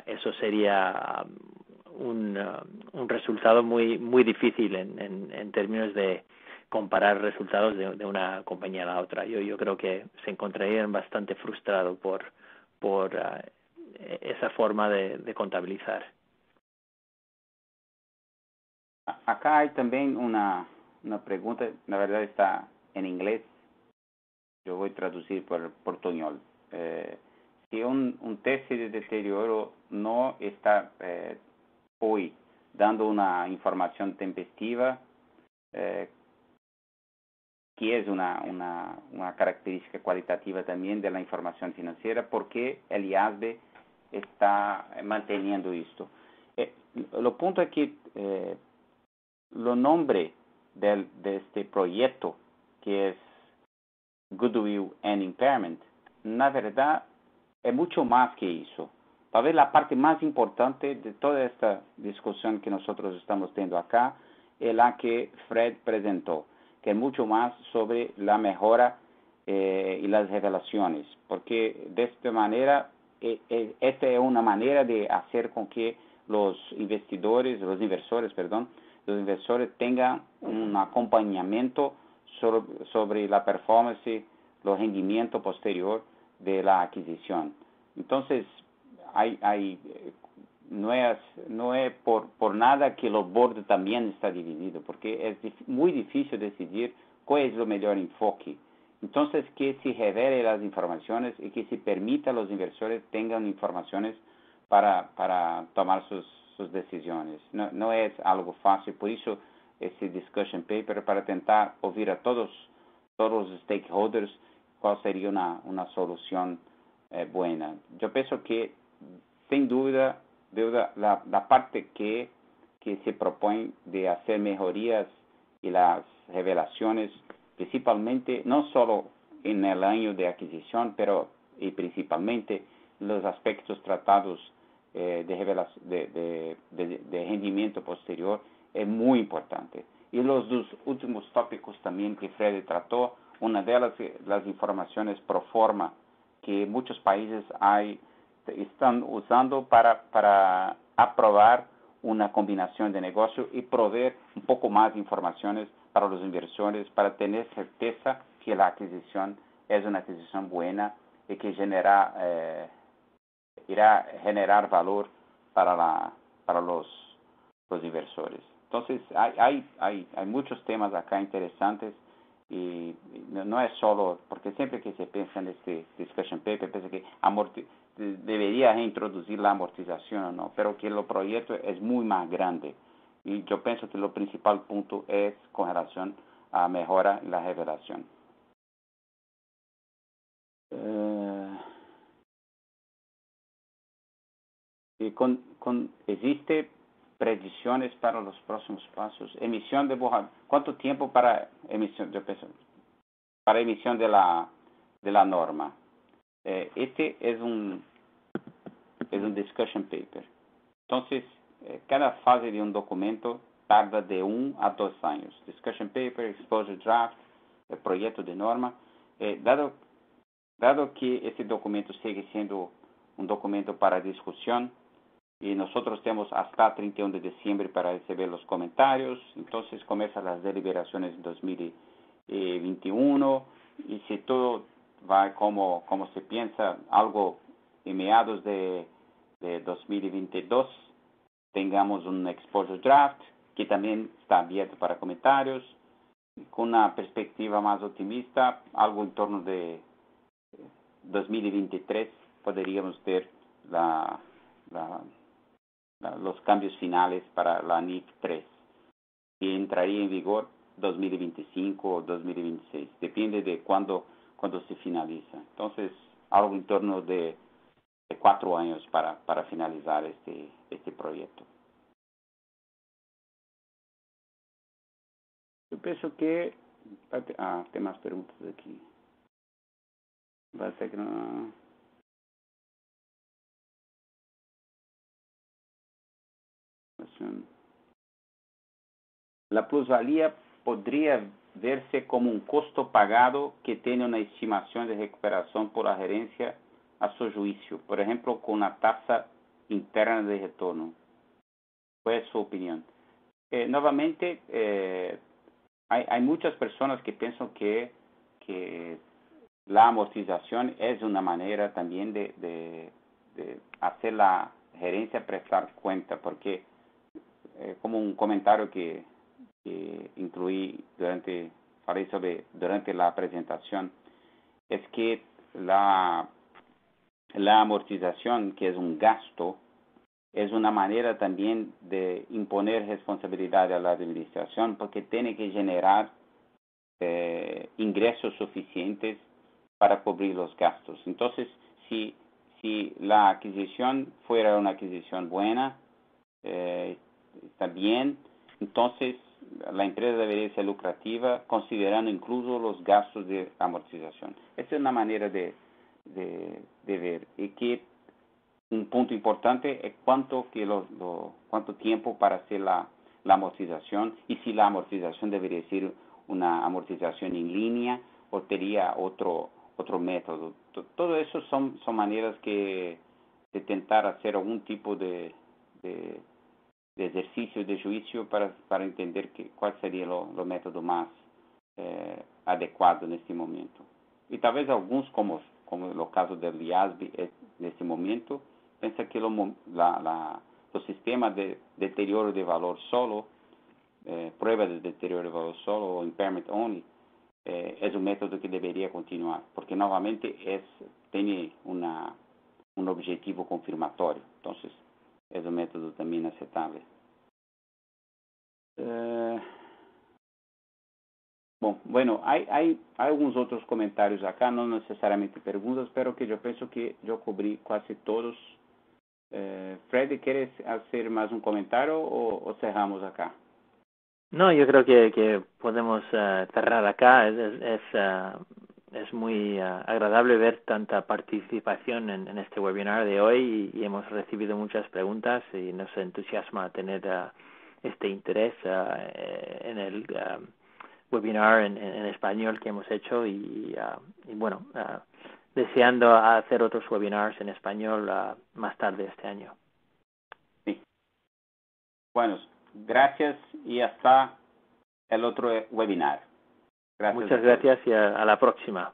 eso sería un resultado muy difícil en términos de comparar resultados de una compañía a la otra. Yo creo que se encontrarían bastante frustrados por esa forma de contabilizar. Acá hay también una pregunta, la verdad está en inglés, yo voy a traducir por portuñol. Si un test de deterioro no está hoy dando una información tempestiva, que es una característica cualitativa también de la información financiera, porque el IASB está manteniendo esto. Lo punto es que lo nombre de este proyecto, que es Goodwill and Impairment, na verdad es mucho más que eso. Tal vez la parte más importante de toda esta discusión que nosotros estamos teniendo acá es la que Fred presentó, que es mucho más sobre la mejora y las revelaciones, porque de esta manera, esta es una manera de hacer con que los inversores tengan un acompañamiento sobre la performance, los rendimientos posterior de la adquisición. Entonces, no es por nada que los board también está dividido, porque es muy difícil decidir cuál es el mejor enfoque. Entonces, que se revele las informaciones y que se permita a los inversores tengan informaciones para tomar sus decisiones. No es algo fácil, por eso ese discussion paper para tentar oír a todos los stakeholders cuál sería una solución buena. Yo pienso que, sin duda, la parte que se propone de hacer mejorías y las revelaciones, principalmente, no solo en el año de adquisición, pero y principalmente los aspectos tratados de rendimiento posterior es muy importante. Y los dos últimos tópicos también que Freddy trató, una de las informaciones pro forma que muchos países están usando para aprobar una combinación de negocio y proveer un poco más de informaciones para los inversores, para tener certeza que la adquisición es una adquisición buena y que irá a generar valor para los inversores. Entonces, hay muchos temas acá interesantes y no es solo, porque siempre que se piensa en este discussion paper, piensa que debería reintroducir la amortización o no, pero que el proyecto es muy más grande. Y yo pienso que lo principal punto es con relación a mejora en la revelación. Existe predicciones para los próximos pasos. Emisión de borrador. ¿Cuánto tiempo para emisión? Yo pienso, para emisión de la norma. Este es un discussion paper. Entonces, cada fase de un documento tarda de 1 a 2 años. Discussion paper, exposure draft, el proyecto de norma. Dado que este documento sigue siendo un documento para discusión, y nosotros tenemos hasta 31 de diciembre para recibir los comentarios, entonces comienzan las deliberaciones en 2021, y si todo va como se piensa, algo en mediados de 2022, tengamos un exposure draft, que también está abierto para comentarios, con una perspectiva más optimista, algo en torno de 2023, podríamos ver los cambios finales para la NIF 3, que entraría en vigor 2025 o 2026, depende de cuándo se finaliza. Entonces, algo en torno de 4 años para finalizar este proyecto. Yo pienso que... hay más preguntas aquí. Va a ser que no... La plusvalía podría verse como un costo pagado que tiene una estimación de recuperación por la gerencia a su juicio, por ejemplo, con una tasa interna de retorno. ¿Cuál es su opinión? Nuevamente, hay muchas personas que piensan que la amortización es una manera también de hacer la gerencia prestar cuenta, porque como un comentario que incluí durante la presentación, es que la amortización, que es un gasto, es una manera también de imponer responsabilidad a la administración, porque tiene que generar ingresos suficientes para cubrir los gastos. Entonces, si la adquisición fuera una adquisición buena, está bien, entonces la empresa debería ser lucrativa, considerando incluso los gastos de amortización. Esa es una manera de ver. Y que un punto importante es cuánto tiempo para hacer la amortización, y si la amortización debería ser una amortización en línea o sería otro método. Todo eso son maneras de intentar hacer algún tipo de ejercicio de juicio para entender cuál sería lo método más adecuado en este momento. Y tal vez algunos, como el caso del IASB en este momento, piensa que los sistemas de deterioro de valor solo, prueba de deterioro de valor solo o impairment only, es un método que debería continuar, porque nuevamente tiene un objetivo confirmatorio. Entonces, es un método también aceptable. Bueno, hay algunos otros comentarios acá, no necesariamente preguntas, pero que yo pienso que yo cubrí casi todos. Freddy, ¿quieres hacer más un comentario o cerramos acá? No, yo creo que podemos cerrar acá. es muy agradable ver tanta participación en este webinar de hoy y hemos recibido muchas preguntas y nos entusiasma tener este interés en el webinar en español que hemos hecho y bueno, deseando hacer otros webinars en español más tarde este año. Sí. Bueno, gracias y hasta el otro webinar. Gracias. Muchas gracias y a la próxima.